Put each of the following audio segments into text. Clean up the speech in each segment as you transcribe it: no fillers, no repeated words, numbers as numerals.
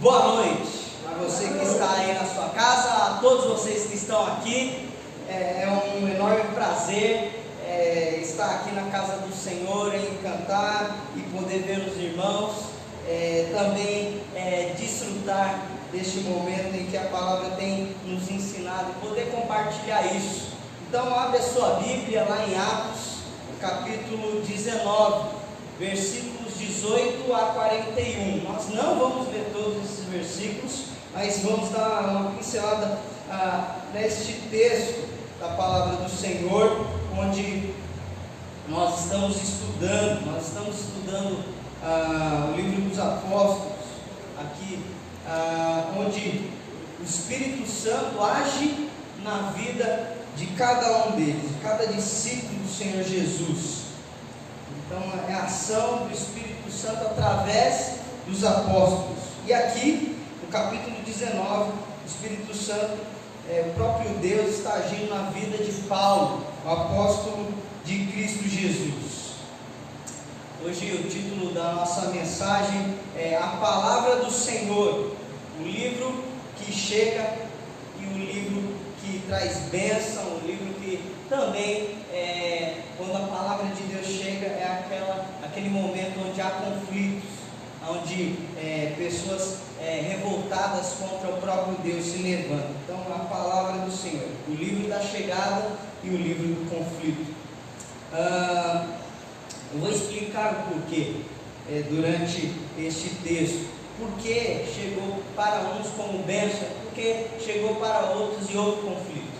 Boa noite a você que está aí na sua casa, a todos vocês que estão aqui. É um enorme prazer estar aqui na casa do Senhor, em cantar e poder ver os irmãos, também desfrutar deste momento em que a palavra tem nos ensinado e poder compartilhar isso. Então abre a sua Bíblia lá em Atos, capítulo 19, versículos 18 a 41. Nós não vamos ver todos esses versículos, mas vamos dar uma pincelada neste texto da palavra do Senhor, onde nós estamos estudando. O livro dos apóstolos, aqui, onde o Espírito Santo age na vida de cada um deles, de cada discípulo do Senhor Jesus. Então é a ação do Espírito Santo através dos apóstolos. E aqui, no capítulo 19, o Espírito Santo, o próprio Deus está agindo na vida de Paulo, o apóstolo de Cristo Jesus. Hoje o título da nossa mensagem é A Palavra do Senhor, o livro que chega e o livro que traz bênção, o livro que também, quando a palavra de Deus chega, é aquele momento onde há conflitos, onde pessoas revoltadas contra o próprio Deus se levantam. Então, a palavra do Senhor, o livro da chegada e o livro do conflito. Eu vou explicar o porquê durante este texto. Porque chegou para uns como bênção, porque chegou para outros e houve conflito.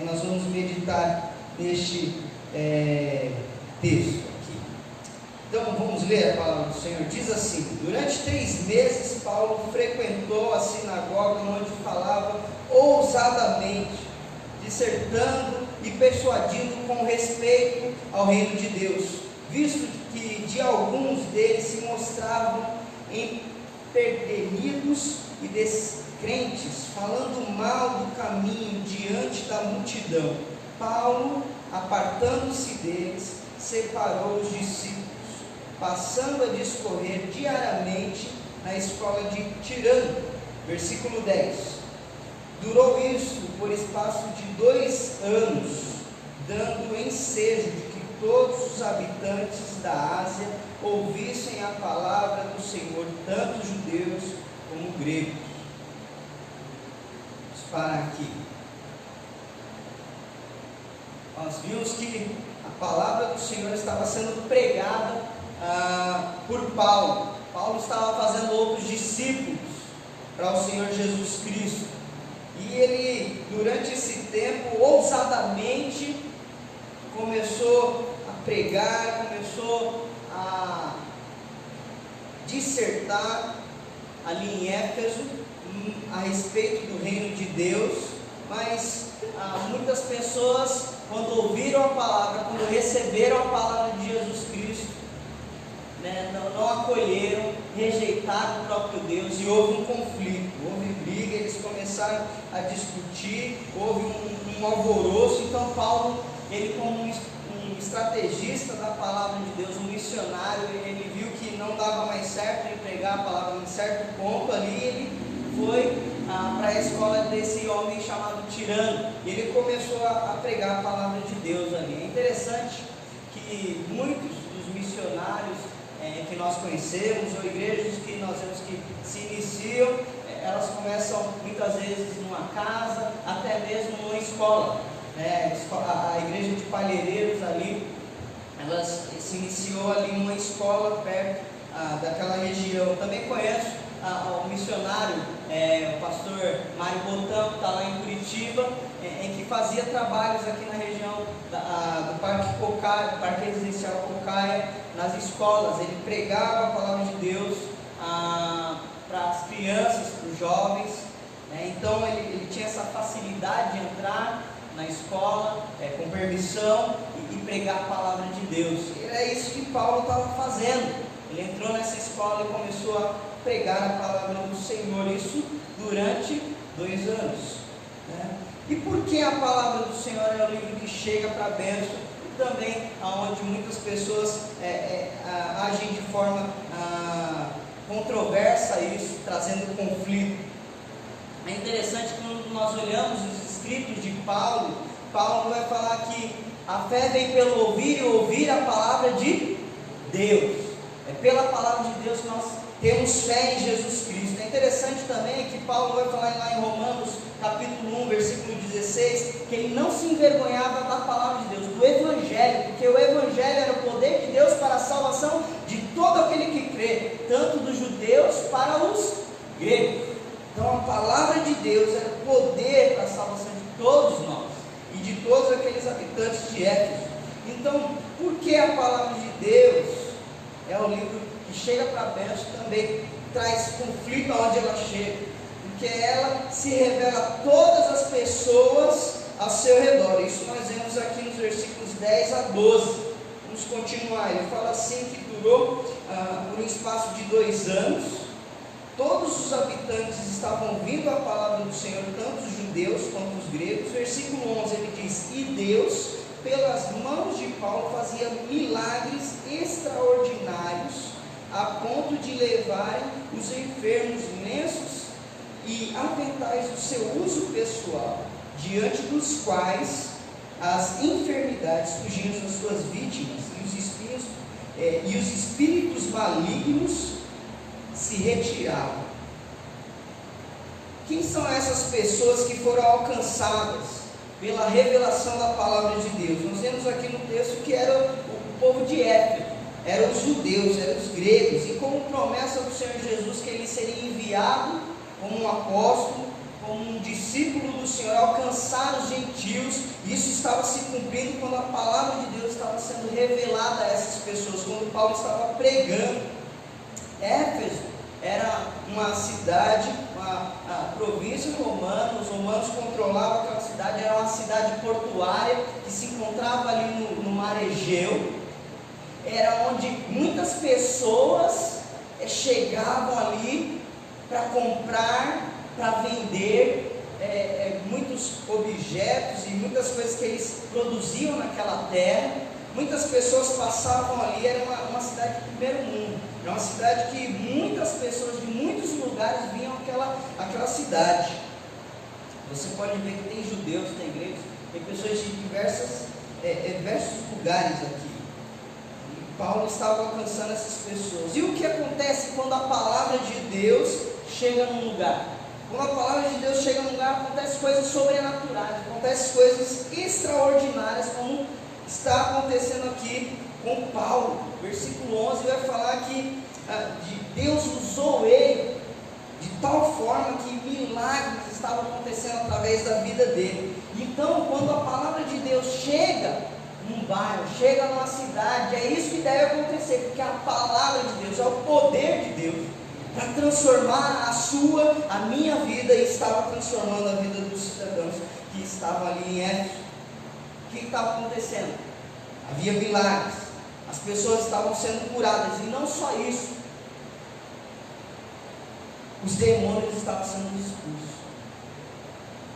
Nós vamos meditar neste texto aqui. Então vamos ler a palavra do Senhor. Diz assim: durante 3 meses Paulo frequentou a sinagoga, onde falava ousadamente, dissertando e persuadindo com respeito ao reino de Deus, visto que de alguns deles se mostravam empedernidos e descrentes, falando mal do caminho diante da multidão. Paulo, apartando-se deles, separou os discípulos, passando a discorrer diariamente na escola de Tirano. Versículo 10. Durou isso por espaço de 2 anos, dando ensejo de que todos os habitantes da Ásia ouvissem a palavra do Senhor, tanto judeus como gregos. Vamos parar aqui. Nós vimos que a palavra do Senhor estava sendo pregada por Paulo. Paulo estava fazendo outros discípulos para o Senhor Jesus Cristo. E ele, durante esse tempo, ousadamente começou a pregar, começou a dissertar ali em Éfeso a respeito do reino de Deus. Mas muitas pessoas, quando ouviram a palavra, quando receberam a palavra de Jesus Cristo, não acolheram, rejeitaram o próprio Deus, e houve um conflito, houve briga, eles começaram a discutir, houve um alvoroço. Então Paulo, ele, como um estrategista da palavra de Deus, um missionário, ele viu que não dava mais certo ele pregar a palavra em certo ponto ali. Ele foi para a escola desse homem chamado Tirano, e ele começou a pregar a palavra de Deus ali. É interessante que muitos dos missionários que nós conhecemos, ou igrejas que nós vemos que se iniciam, elas começam muitas vezes numa casa, até mesmo numa escola. A igreja de Palheireiros ali, ela se iniciou ali numa escola perto daquela região. Também conheço o missionário, o pastor Mário Botão, que está lá em Curitiba, em que fazia trabalhos aqui na região do Parque Cocaia, Parque Residencial Cocaia, nas escolas. Ele pregava a palavra de Deus para as crianças, para os jovens. Então ele tinha essa facilidade de entrar na escola com permissão e pregar a palavra de Deus. E era isso que Paulo estava fazendo. Ele entrou nessa escola e começou a pregar a palavra do Senhor, isso durante 2 anos. E por que a palavra do Senhor é o livro que chega para a bênção, e também onde muitas pessoas agem de forma controversa isso, trazendo conflito. É interessante quando nós olhamos os escritos de Paulo, Paulo vai falar que a fé vem pelo ouvir e ouvir a palavra de Deus. É pela palavra de Deus que nós temos fé em Jesus Cristo. É interessante também que Paulo vai falar lá em Romanos capítulo 1, versículo 16, que ele não se envergonhava da palavra de Deus, do Evangelho, porque o Evangelho era o poder de Deus para a salvação de todo aquele que crê, tanto dos judeus para os gregos. Então a palavra de Deus era o poder para a salvação de todos nós e de todos aqueles habitantes de Éfeso. Então, por que a palavra de Deus é o livro que chega para Bênção, também traz conflito aonde ela chega? Porque ela se revela a todas as pessoas ao seu redor. Isso nós vemos aqui nos versículos 10 a 12. Vamos continuar. Ele fala assim que durou por um espaço de 2 anos. Todos os habitantes estavam ouvindo a palavra do Senhor, tanto os judeus quanto os gregos. Versículo 11 ele diz: e Deus, pelas mãos de Paulo, fazia milagres extraordinários, a ponto de levarem os enfermos lenços e aventais do seu uso pessoal, diante dos quais as enfermidades fugiam das suas vítimas, e os espíritos malignos se retiravam. Quem são essas pessoas que foram alcançadas pela revelação da palavra de Deus? Nós vemos aqui no texto que era o povo de Éfeso, eram os judeus, eram os gregos, e como promessa do Senhor Jesus que ele seria enviado como um apóstolo, como um discípulo do Senhor, alcançar os gentios. Isso estava se cumprindo quando a palavra de Deus estava sendo revelada a essas pessoas, quando Paulo estava pregando. Éfeso era uma cidade, uma província romana, os romanos controlavam aquela cidade, era uma cidade portuária que se encontrava ali no mar Egeu, era onde muitas pessoas chegavam ali para comprar, para vender muitos objetos e muitas coisas que eles produziam naquela terra. Muitas pessoas passavam ali, era uma cidade de primeiro mundo, era uma cidade que muitas pessoas de muitos lugares vinham àquela cidade. Você pode ver que tem judeus, tem gregos, tem pessoas de diversos lugares aqui. E Paulo estava alcançando essas pessoas. E o que acontece quando a palavra de Deus chega num lugar? Quando a palavra de Deus chega num lugar, acontecem coisas sobrenaturais, acontecem coisas extraordinárias, como está acontecendo aqui com Paulo. Versículo 11 vai falar que Deus usou ele de tal forma que milagres estavam acontecendo através da vida dele. Então, quando a palavra de Deus chega num bairro, chega numa cidade, é isso que deve acontecer, porque a palavra de Deus é o poder de Deus para transformar a minha vida, e estava transformando a vida dos cidadãos que estavam ali em Éfeso. O que estava acontecendo? Havia milagres, as pessoas estavam sendo curadas, e não só isso, os demônios estavam sendo expulsos.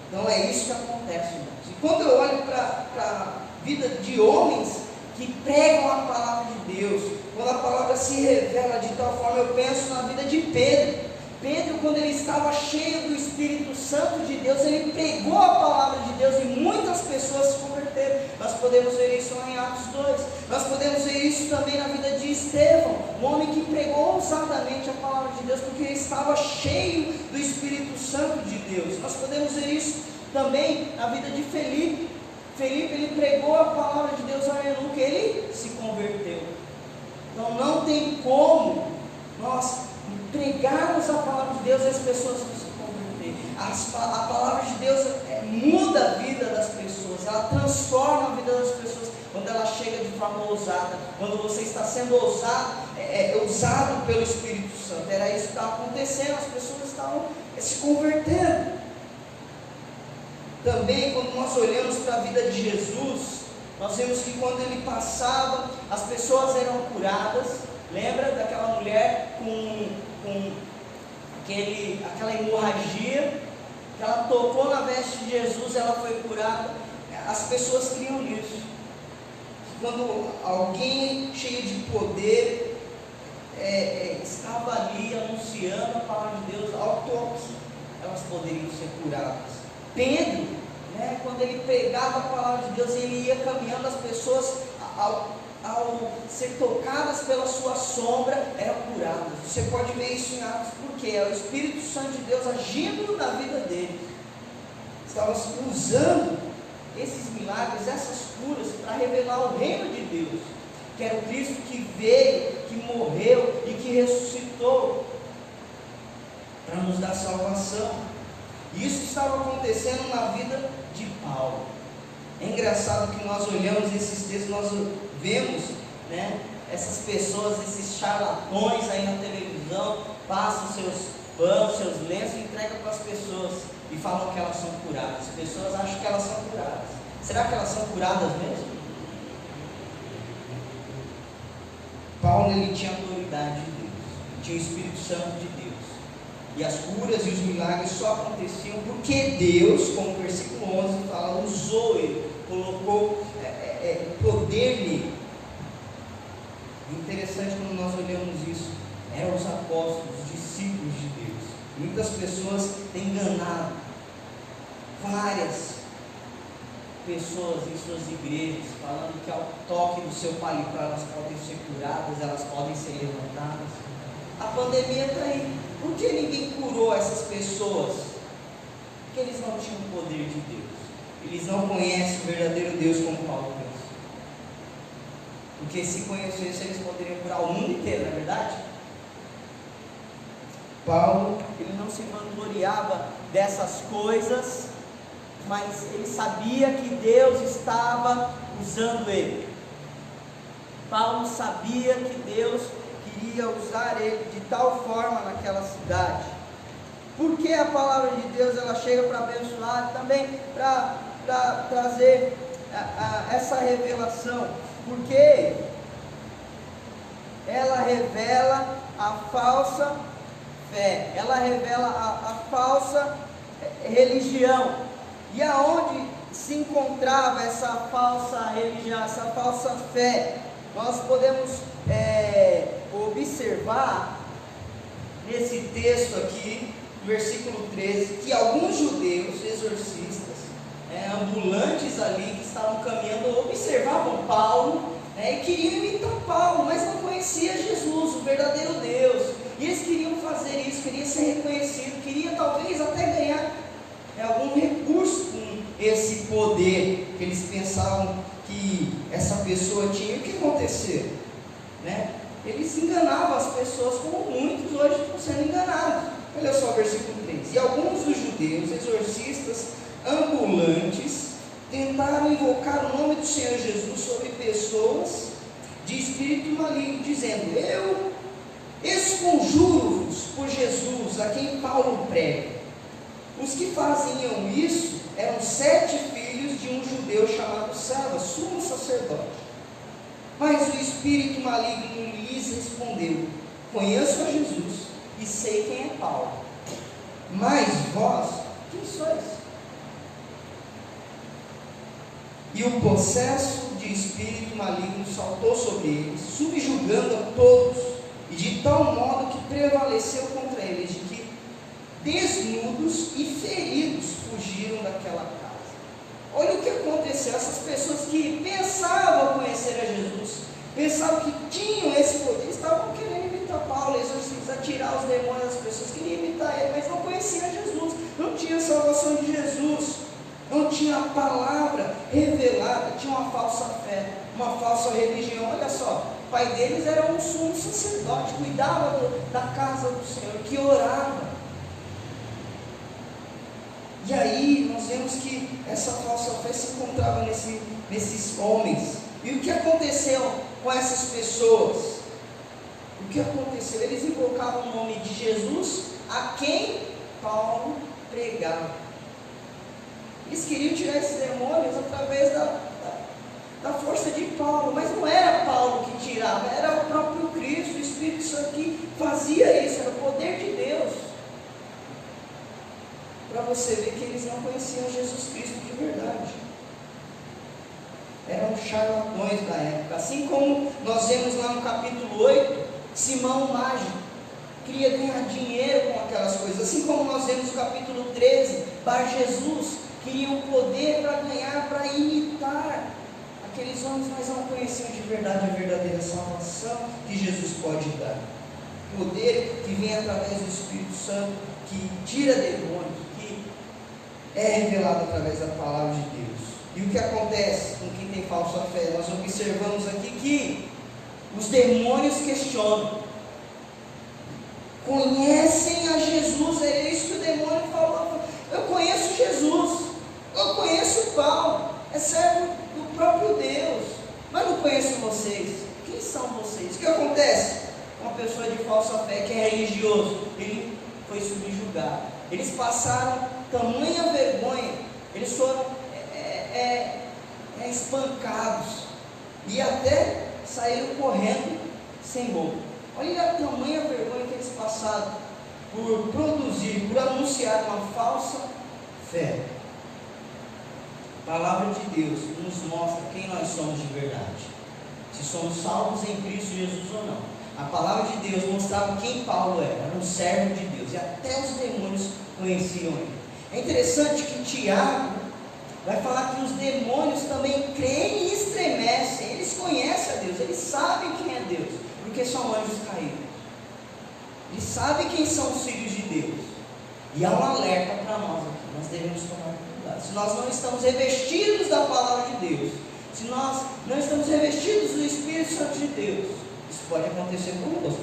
Então é isso que acontece, irmãos. E quando eu olho para a vida de homens que pregam a palavra de Deus, quando a palavra se revela de tal forma, eu penso na vida de Pedro. Pedro, quando ele estava cheio do Espírito Santo de Deus, ele pregou a palavra de Deus e muitas pessoas se converteram. Nós podemos ver isso lá em Atos 2. Nós podemos ver isso também na vida de Estevão, um homem que pregou ousadamente a palavra de Deus, porque ele estava cheio do Espírito Santo de Deus. Nós podemos ver isso também na vida de Felipe. Felipe, ele pregou a palavra de Deus ao eunuco, ele se converteu. Então não tem como nós pregarmos a palavra de Deus e as pessoas não se converterem. A palavra de Deus muda a vida das pessoas, ela transforma a vida das pessoas quando ela chega de forma ousada, quando você está sendo usado pelo Espírito Santo. Era isso que estava acontecendo, as pessoas estavam se convertendo. Também, quando nós olhamos para a vida de Jesus, nós vemos que quando ele passava, as pessoas eram curadas. Lembra daquela mulher com aquela hemorragia, que ela tocou na veste de Jesus, ela foi curada. As pessoas criam nisso. Quando alguém cheio de poder estava ali anunciando a palavra de Deus ao toque, elas poderiam ser curadas. Pedro, né, quando ele pregava a palavra de Deus, ele ia caminhando, as pessoas ao ser tocadas pela sua sombra, eram curadas. Você pode ver isso em Atos, porque é o Espírito Santo de Deus agindo na vida dele, estava usando esses milagres, essas curas, para revelar o reino de Deus, que era o Cristo que veio, que morreu e que ressuscitou para nos dar salvação. E isso estava acontecendo na vida de Paulo. É engraçado que nós olhamos esses textos, nós vemos, né, essas pessoas, esses charlatões aí na televisão, passam seus panos, seus lenços e entregam para as pessoas e falam que elas são curadas. As pessoas acham que elas são curadas. Será que elas são curadas mesmo? Paulo, ele tinha a autoridade de Deus, tinha o Espírito Santo de Deus, e as curas e os milagres só aconteciam porque Deus, como o versículo 11 fala, usou ele, colocou poder nele. Interessante quando nós olhamos isso, eram os apóstolos, os discípulos de Deus. Muitas pessoas têm enganado várias pessoas em suas igrejas, falando que ao toque do seu palito elas podem ser curadas, elas podem ser levantadas. A pandemia está aí. Por que ninguém curou essas pessoas? Porque eles não tinham o poder de Deus. Eles não conhecem o verdadeiro Deus como Paulo pensa. Porque se conhecessem, eles poderiam curar o mundo inteiro, não é verdade? Paulo, ele não se vangloriava dessas coisas, mas ele sabia que Deus estava usando ele. Paulo sabia que Deus queria usar ele de tal forma naquela cidade. Porque a palavra de Deus, ela chega para abençoar, também para trazer essa revelação. Porque ela revela a falsa fé, ela revela a falsa religião. E aonde se encontrava essa falsa religião, essa falsa fé? Nós podemos observar nesse texto aqui, no versículo 13, que alguns judeus exorcistas, ambulantes ali, que estavam caminhando, observavam Paulo, e queriam imitar Paulo, mas não conhecia Jesus, o verdadeiro Deus. E eles queriam fazer isso, queriam ser reconhecidos, queriam talvez até ganhar algum recurso com esse poder que eles pensavam que essa pessoa tinha. E o que aconteceu? Eles enganavam as pessoas, como muitos hoje estão sendo enganados. Olha só o versículo 3: e alguns dos judeus, exorcistas ambulantes, tentaram invocar o nome do Senhor Jesus sobre pessoas de espírito maligno, dizendo: eu esconjuro-vos por Jesus, a quem Paulo prega. Os que faziam isso eram 7 filhos de um judeu chamado Saba, sumo sacerdote. Mas o espírito maligno lhes respondeu: conheço a Jesus e sei quem é Paulo, mas vós, quem sois? E o possesso de espírito maligno saltou sobre eles, subjugando a todos, e de tal modo que prevaleceu contra eles, de que desnudos e feridos fugiram daquela casa. Olha o que aconteceu. Essas pessoas que pensavam conhecer a Jesus, pensavam que tinham esse poder, estavam querendo imitar Paulo, exorcizar, tirar os demônios das pessoas, queriam imitar ele, mas não conheciam Jesus, não tinha a salvação de Jesus, não tinha a palavra revelada, tinha uma falsa fé, uma falsa religião. Olha só, o pai deles era um sumo sacerdote, cuidava da casa do Senhor, que orava. E aí nós vemos que essa falsa fé se encontrava nesses homens. E o que aconteceu com essas pessoas? O que aconteceu? Eles invocavam o nome de Jesus, a quem Paulo pregava. Eles queriam tirar esses demônios através da força de Paulo, mas não era Paulo que tirava, era o próprio Cristo, o Espírito Santo que fazia isso, era o poder de Deus. Para você ver que eles não conheciam Jesus Cristo de verdade. Eram charlatões da época. Assim como nós vemos lá no capítulo 8, Simão o mágico queria ganhar dinheiro com aquelas coisas, assim como nós vemos no capítulo 13, Bar Jesus queria o poder para ganhar, para imitar aqueles homens, mas não conheciam de verdade a verdadeira salvação que Jesus pode dar. Poder que vem através do Espírito Santo, que tira demônios, que é revelado através da palavra de Deus. E o que acontece com quem tem falsa fé? Nós observamos aqui que os demônios questionam, conhecem a Jesus. É isso que o demônio falou: eu conheço Jesus, eu conheço Paulo, é servo do próprio Deus, mas não conheço vocês. Quem são vocês? O que acontece? Uma pessoa de falsa fé que é religioso, ele foi subjugado, eles passaram tamanha vergonha, eles foram espancados e até saíram correndo sem roupa. Olha a tamanha vergonha que eles passaram por produzir, por anunciar uma falsa fé. A palavra de Deus nos mostra quem nós somos de verdade, se somos salvos em Cristo Jesus ou não. A palavra de Deus mostrava quem Paulo era um servo de Deus, e até os demônios conheciam ele. É interessante que Tiago vai falar que os demônios também creem e estremecem. Eles conhecem a Deus, eles sabem quem é Deus, porque são anjos caídos. Eles sabem quem são os filhos de Deus. E há um alerta para nós aqui, nós devemos tomar cuidado. Se nós não estamos revestidos da palavra de Deus, se nós não estamos revestidos do Espírito Santo de Deus, isso pode acontecer conosco.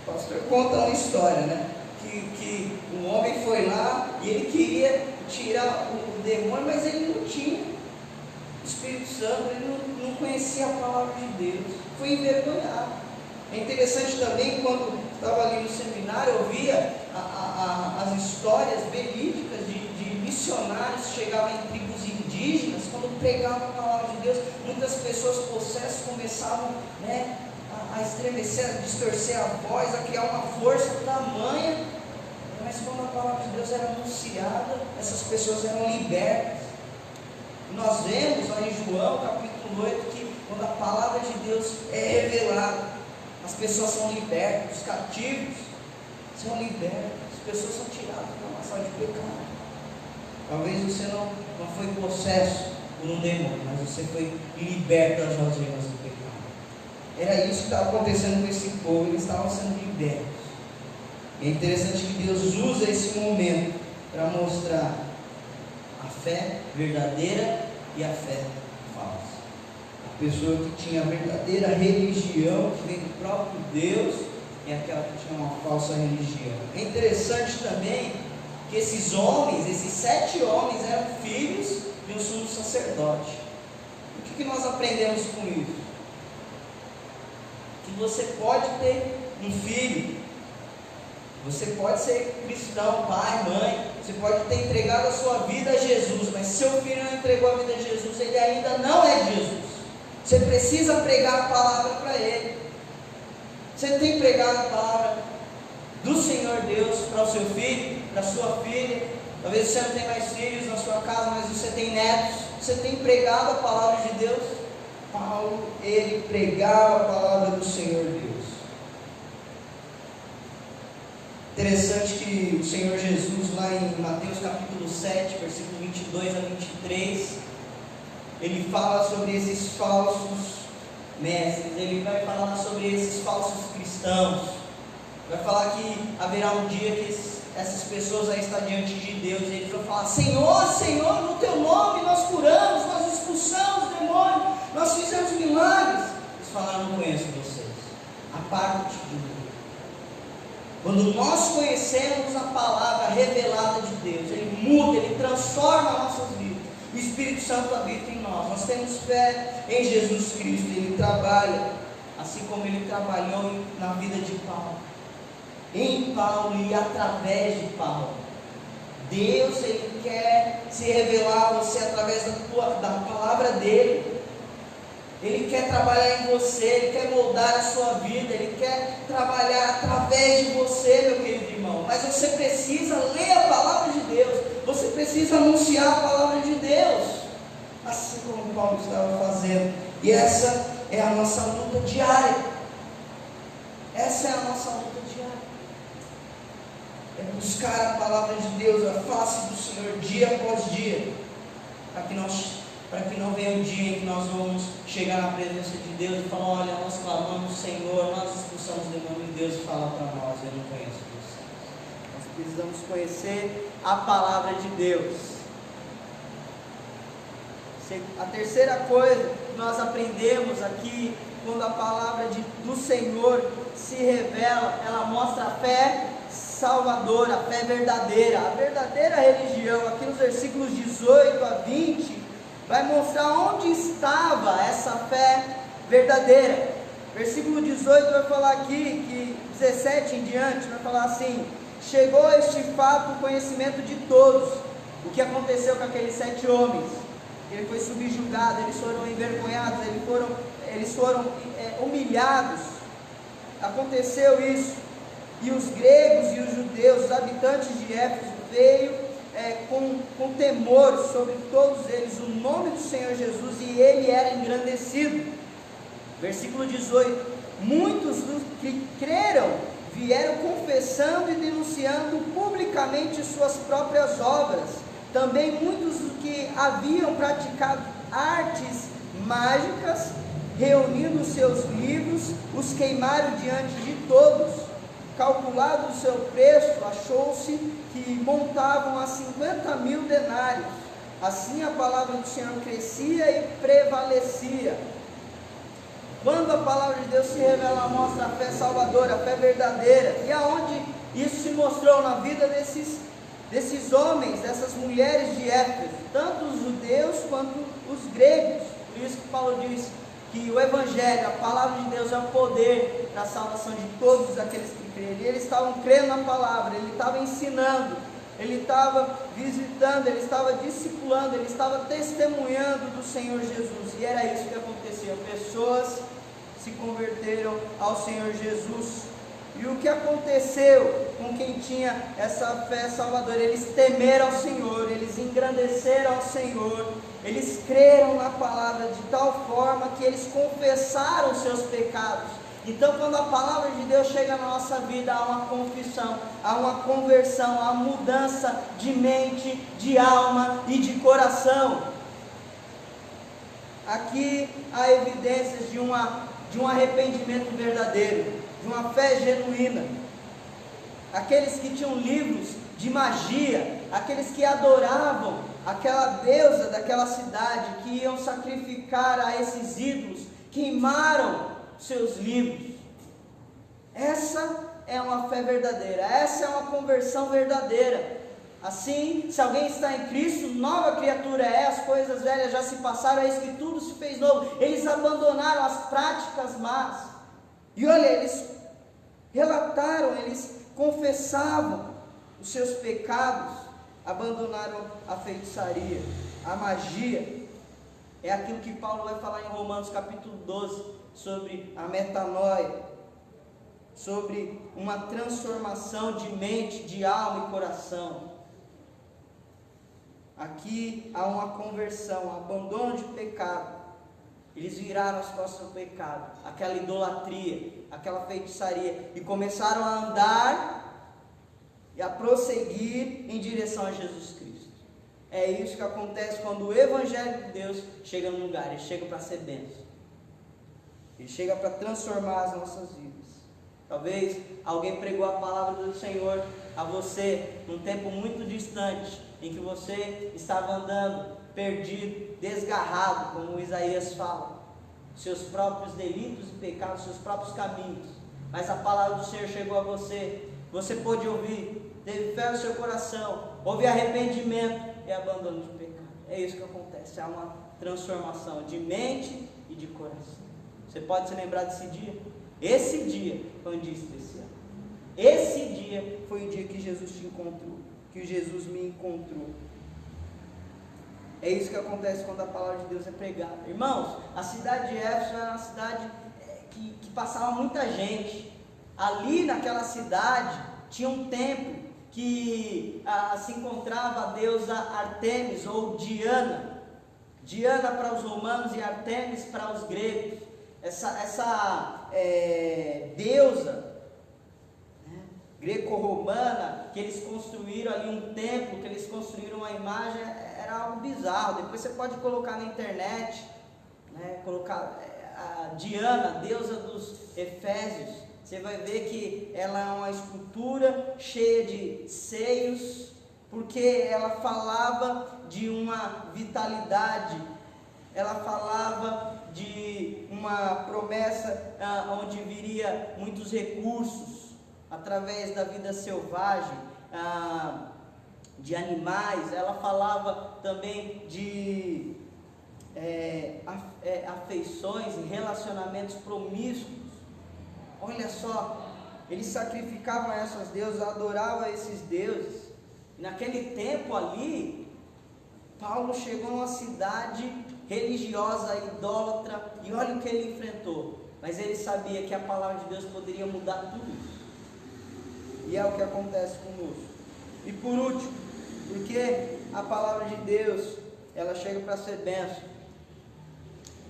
O pastor conta uma história, né? Que um homem foi lá e ele queria tirar o demônio, mas ele não tinha o Espírito Santo, ele não conhecia a palavra de Deus, foi envergonhado. É interessante também, quando estava ali no seminário, eu via as histórias verídicas de missionários que chegavam em tribos indígenas. Quando pregavam a palavra de Deus, muitas pessoas possessas começavam, a estremecer, a distorcer a voz, a criar uma força tamanha, mas quando a palavra de Deus era anunciada, essas pessoas eram libertas. Nós vemos lá em João capítulo 8 que quando a palavra de Deus é revelada, as pessoas são libertas, os cativos são libertos, as pessoas são tiradas da maçã de pecado. Talvez você não foi possesso por um demônio, mas você foi liberto das algemas do pecado. Era isso que estava acontecendo com esse povo, eles estavam sendo libertos. E é interessante que Deus usa esse momento para mostrar a fé verdadeira e a fé falsa. A pessoa que tinha a verdadeira religião, que vem do próprio Deus, é aquela que tinha uma falsa religião. É interessante também que esses homens, esses 7 homens, eram filhos de um sumo sacerdote. O que nós aprendemos com isso? Que você pode ter um filho, você pode ser cristão, pai, mãe, você pode ter entregado a sua vida a Jesus, mas se seu filho não entregou a vida a Jesus, ele ainda não é Jesus. Você precisa pregar a palavra para ele. Você tem pregado a palavra do Senhor Deus para o seu filho, para a sua filha? Talvez você não tenha mais filhos na sua casa, mas você tem netos. Você tem pregado a palavra de Deus? Paulo, ele pregava a palavra do Senhor Deus. Interessante que o Senhor Jesus, lá em Mateus capítulo 7, versículo 22 a 23, ele fala sobre esses falsos mestres, ele vai falar sobre esses falsos cristãos, vai falar que haverá um dia que essas pessoas aí estão diante de Deus, e eles vão falar: Senhor, Senhor, no teu nome nós curamos, nós expulsamos demônios, nós fizemos milagres. Eles falaram: não conheço vocês, aparte de mim. Quando nós conhecemos a palavra revelada de Deus, ele muda, ele transforma as nossas vidas. O Espírito Santo habita em nós. Nós temos fé em Jesus Cristo. Ele trabalha, assim como ele trabalhou na vida de Paulo, em Paulo e através de Paulo. Deus, ele quer se revelar a você através da palavra dele. Ele quer trabalhar em você, ele quer moldar a sua vida, ele quer trabalhar através de você, meu querido irmão. Mas você precisa ler a palavra de Deus, você precisa anunciar a palavra de Deus, assim como Paulo estava fazendo. E essa é a nossa luta diária. Essa é a nossa luta diária. É buscar a palavra de Deus, a face do Senhor, dia após dia, para que não venha o dia em que nós vamos chegar na presença de Deus e falar: olha, nós clamamos o Senhor, nós expulsamos o demônio, e Deus fala para nós: eu não conheço vocês. Nós precisamos conhecer a palavra de Deus. A terceira coisa que nós aprendemos aqui, quando a palavra do Senhor se revela, ela mostra a fé salvadora, a fé verdadeira. A verdadeira religião, aqui nos versículos 18 a 20, vai mostrar onde estava essa fé verdadeira. Versículo 18 vai falar aqui, que 17 em diante, vai falar assim: chegou a este fato o conhecimento de todos, o que aconteceu com aqueles 7 homens. Ele foi subjugado, eles foram envergonhados, eles foram humilhados. Aconteceu isso. E os gregos e os judeus, os habitantes de Éfeso, veio com temor sobre todos eles o nome do Senhor Jesus, e ele era engrandecido. Versículo 18: muitos dos que creram vieram confessando e denunciando publicamente suas próprias obras. Também muitos dos que haviam praticado artes mágicas, reunindo seus livros, os queimaram diante de todos. Calculado o seu preço, achou-se que montavam a 50.000 denários. Assim a palavra do Senhor crescia e prevalecia. Quando a palavra de Deus se revela, ela mostra a fé salvadora, a fé verdadeira. E aonde isso se mostrou? Na vida desses homens, dessas mulheres de Éfeso, tanto os judeus quanto os gregos. Por isso que Paulo diz que o Evangelho, a palavra de Deus, é o poder da salvação de todos aqueles que creem. E eles estavam crendo na palavra, ele estava ensinando, ele estava visitando, ele estava discipulando, ele estava testemunhando do Senhor Jesus. E era isso que acontecia: pessoas se converteram ao Senhor Jesus. E o que aconteceu com quem tinha essa fé salvadora? Eles temeram ao Senhor, eles engrandeceram ao Senhor, eles creram na palavra de tal forma que eles confessaram os seus pecados. Então, quando a palavra de Deus chega na nossa vida, há uma confissão, há uma conversão, há mudança de mente, de alma e de coração. Aqui há evidências de um arrependimento verdadeiro, de uma fé genuína. Aqueles que tinham livros de magia, aqueles que adoravam aquela deusa daquela cidade, que iam sacrificar a esses ídolos, queimaram seus livros. Essa é uma fé verdadeira, essa é uma conversão verdadeira. Assim, se alguém está em Cristo, nova criatura é, as coisas velhas já se passaram, eis que tudo se fez novo. Eles abandonaram as práticas más. E olha, eles relataram, eles confessavam os seus pecados, abandonaram a feitiçaria, a magia. É aquilo que Paulo vai falar em Romanos capítulo 12, sobre a metanoia, sobre uma transformação de mente, de alma e coração. Aqui há uma conversão, um abandono de pecado. Eles viraram as costas do pecado, aquela idolatria, aquela feitiçaria, e começaram a andar e a prosseguir em direção a Jesus Cristo. É isso que acontece quando o Evangelho de Deus chega no lugar. Ele chega para ser bênção, ele chega para transformar as nossas vidas. Talvez alguém pregou a palavra do Senhor a você num tempo muito distante, em que você estava andando perdido, desgarrado, como Isaías fala, seus próprios delitos e pecados, seus próprios caminhos. Mas a palavra do Senhor chegou a você, você pôde ouvir, teve fé no seu coração, houve arrependimento e abandono de pecado. É isso que acontece, há uma transformação de mente e de coração. Você pode se lembrar desse dia? Esse dia foi um dia especial. Esse dia foi o dia que Jesus te encontrou, que Jesus me encontrou. É isso que acontece quando a palavra de Deus é pregada. Irmãos, a cidade de Éfeso era uma cidade que passava muita gente. Ali naquela cidade tinha um templo que se encontrava a deusa Artemis ou Diana. Diana para os romanos e Artemis para os gregos. essa deusa, né, greco-romana, que eles construíram ali um templo, que eles construíram uma imagem, era algo bizarro. Depois você pode colocar na internet, né, colocar a Diana, deusa dos Efésios. Você vai ver que ela é uma escultura cheia de seios, porque ela falava de uma vitalidade, ela falava de uma promessa onde viria muitos recursos através da vida selvagem, de animais. Ela falava também de afeições e relacionamentos promíscuos. Olha só, eles sacrificavam a essas deusas, adoravam esses deuses. E naquele tempo ali, Paulo chegou a uma cidade religiosa, idólatra, e olha o que ele enfrentou. Mas ele sabia que a palavra de Deus poderia mudar tudo isso. E é o que acontece conosco. E por último, porque a palavra de Deus, ela chega para ser bênção.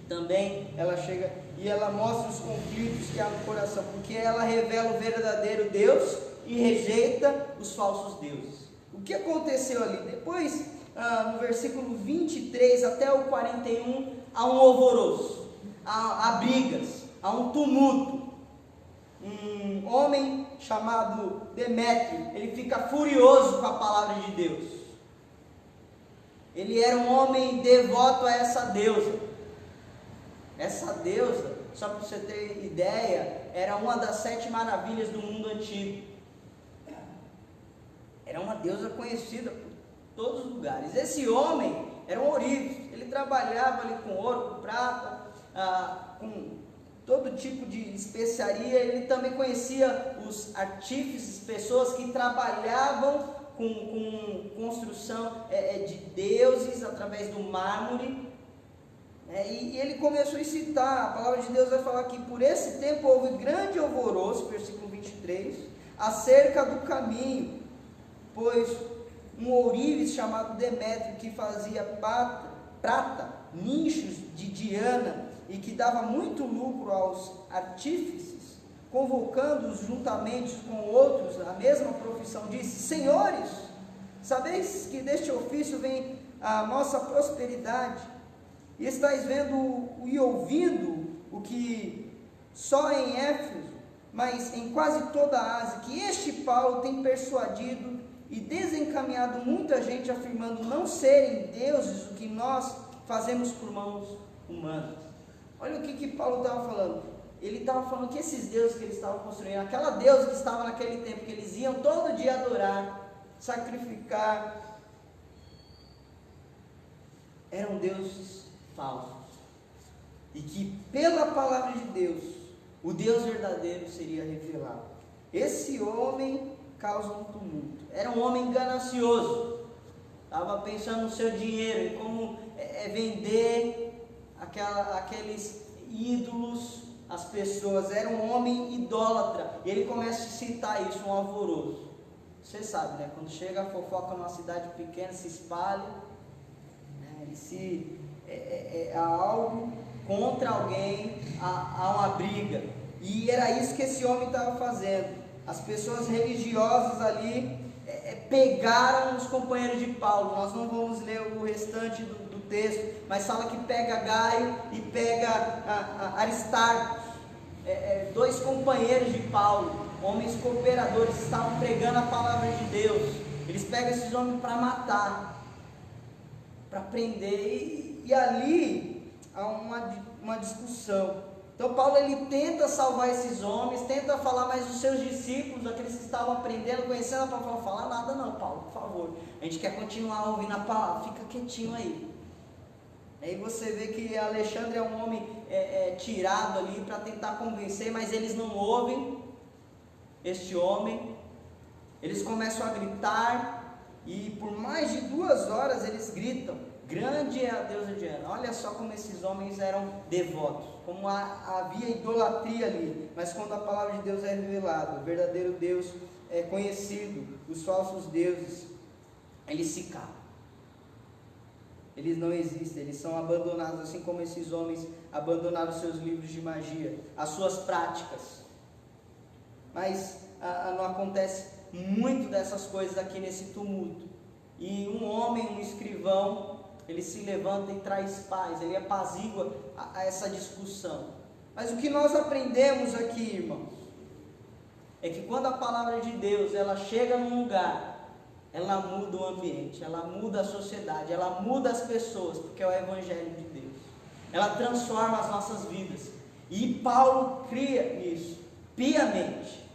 Também ela chega e ela mostra os conflitos que há no coração, porque ela revela o verdadeiro Deus e rejeita os falsos deuses. O que aconteceu ali? Depois, no versículo 23 até o 41, há um alvoroço, há brigas, há um tumulto. Um homem chamado Demétrio, ele fica furioso com a palavra de Deus. Ele era um homem devoto a essa deusa. Essa deusa, só para você ter ideia, era uma das 7 maravilhas do mundo antigo. Era uma deusa conhecida por todos os lugares. Esse homem era um ourives, ele trabalhava ali com ouro, com prata, com todo tipo de especiaria. Ele também conhecia os artífices, pessoas que trabalhavam com construção de deuses através do mármore. E ele começou a citar, a palavra de Deus vai falar que por esse tempo houve grande alvoroço, versículo 23, acerca do caminho, pois um ourives chamado Demétrio, que fazia prata, nichos de Diana, e que dava muito lucro aos artífices, convocando-os juntamente com outros na mesma profissão, disse: Senhores, sabeis que deste ofício vem a nossa prosperidade, e estáis vendo e ouvindo o que só em Éfeso, mas em quase toda a Ásia, que este Paulo tem persuadido e desencaminhado muita gente, afirmando não serem deuses o que nós fazemos por mãos humanas. Olha o que Paulo estava falando. Ele estava falando que esses deuses que eles estavam construindo, aquela deusa que estava naquele tempo, que eles iam todo dia adorar, sacrificar, eram deuses falsos. E que pela palavra de Deus, o Deus verdadeiro seria revelado. Esse homem causa um tumulto. Era um homem ganancioso. Estava pensando no seu dinheiro, em como vender aqueles ídolos às pessoas. Era um homem idólatra. E ele começa a citar isso, um alvoroço. Você sabe, né? Quando chega a fofoca numa cidade pequena, se espalha, né? Há algo contra alguém, há uma briga. E era isso que esse homem estava fazendo. As pessoas religiosas ali pegaram os companheiros de Paulo. Nós não vamos ler o restante do texto, mas fala que pega Gaio e pega Aristarco, 2 companheiros de Paulo, homens cooperadores, estavam pregando a palavra de Deus. Eles pegam esses homens para matar, para prender, e ali há uma discussão. Então Paulo ele tenta salvar esses homens, tenta falar, mas os seus discípulos, aqueles que estavam aprendendo, conhecendo a palavra, não falar nada não, Paulo, por favor, a gente quer continuar ouvindo a palavra, fica quietinho aí. Aí você vê que Alexandre é um homem tirado ali para tentar convencer, mas eles não ouvem este homem. Eles começam a gritar, e por mais de 2 horas eles gritam: grande é a deusa Diana. Olha só como esses homens eram devotos, como havia idolatria ali. Mas quando a palavra de Deus é revelada, o verdadeiro Deus é conhecido, os falsos deuses, eles se calam. eles não existem, eles são abandonados, assim como esses homens abandonaram seus livros de magia, as suas práticas. Mas não acontece muito dessas coisas aqui nesse tumulto. E um homem, um escrivão, ele se levanta e traz paz, ele apazigua a essa discussão. Mas o que nós aprendemos aqui, irmãos, é que quando a palavra de Deus ela chega num lugar, ela muda o ambiente, ela muda a sociedade, ela muda as pessoas, porque é o Evangelho de Deus. Ela transforma as nossas vidas. E Paulo cria nisso, piamente.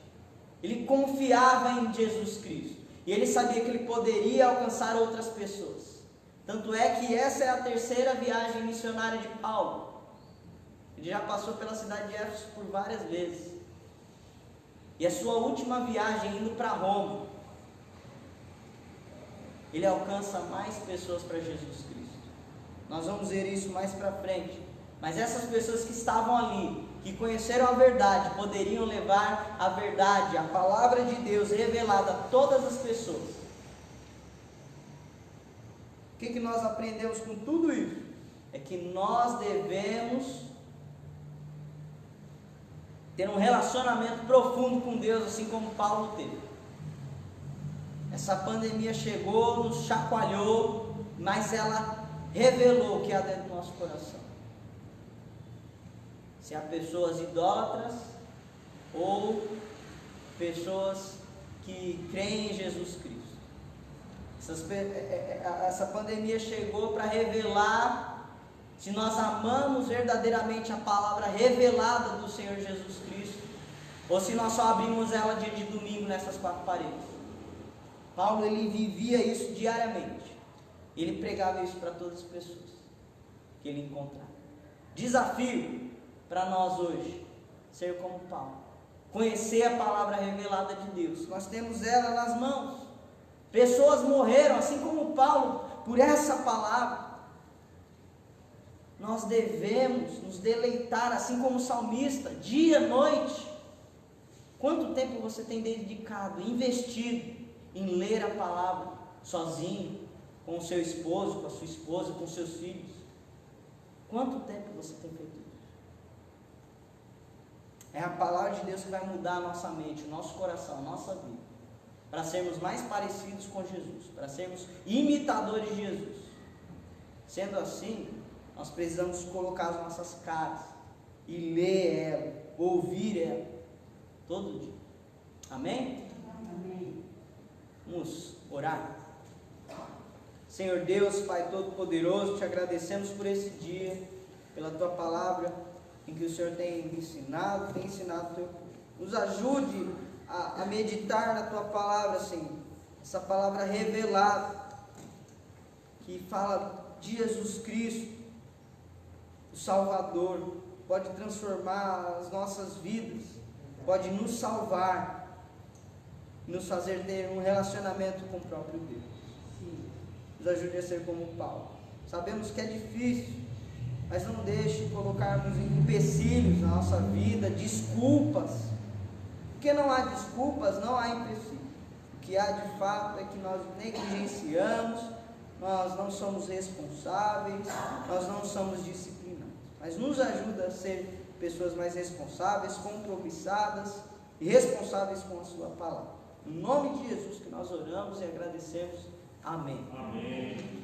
Ele confiava em Jesus Cristo. E ele sabia que ele poderia alcançar outras pessoas. Tanto é que essa é a terceira viagem missionária de Paulo. Ele já passou pela cidade de Éfeso por várias vezes. E a sua última viagem, indo para Roma, ele alcança mais pessoas para Jesus Cristo. Nós vamos ver isso mais para frente. Mas essas pessoas que estavam ali, que conheceram a verdade, poderiam levar a verdade, a palavra de Deus revelada a todas as pessoas. O que nós aprendemos com tudo isso? É que nós devemos ter um relacionamento profundo com Deus, assim como Paulo teve. Essa pandemia chegou, nos chacoalhou, mas ela revelou o que há dentro do nosso coração. Se há pessoas idólatras ou pessoas que creem em Jesus Cristo. Essa pandemia chegou para revelar se nós amamos verdadeiramente a palavra revelada do Senhor Jesus Cristo, ou se nós só abrimos ela dia de domingo nessas quatro paredes. Paulo, ele vivia isso diariamente. Ele pregava isso para todas as pessoas que ele encontrava. Desafio para nós hoje, ser como Paulo, conhecer a palavra revelada de Deus. Nós temos ela nas mãos. Pessoas morreram, assim como Paulo, por essa palavra. Nós devemos nos deleitar, assim como o salmista, dia e noite. Quanto tempo você tem dedicado, investido em ler a palavra, sozinho, com o seu esposo, com a sua esposa, com os seus filhos? Quanto tempo você tem feito isso? É a palavra de Deus que vai mudar a nossa mente, o nosso coração, a nossa vida, para sermos mais parecidos com Jesus, para sermos imitadores de Jesus. Sendo assim, nós precisamos colocar as nossas caras e ler ela, ouvir ela, todo dia. Amém? Amém. Vamos orar. Senhor Deus, Pai Todo-Poderoso, te agradecemos por esse dia, pela Tua palavra, em que o Senhor tem ensinado o Teu povo. Nos ajude a meditar na Tua palavra, Senhor, essa palavra revelada, que fala de Jesus Cristo, o Salvador, pode transformar as nossas vidas, pode nos salvar, nos fazer ter um relacionamento com o próprio Deus. Nos ajude a ser como Paulo. Sabemos que é difícil, mas não deixe colocarmos empecilhos na nossa vida, desculpas, porque não há desculpas, não há empecilhos. O que há de fato é que nós negligenciamos, nós não somos responsáveis, nós não somos disciplinados. Mas nos ajuda a ser pessoas mais responsáveis, compromissadas e responsáveis com a Sua palavra. Em nome de Jesus que nós oramos e agradecemos. Amém. Amém.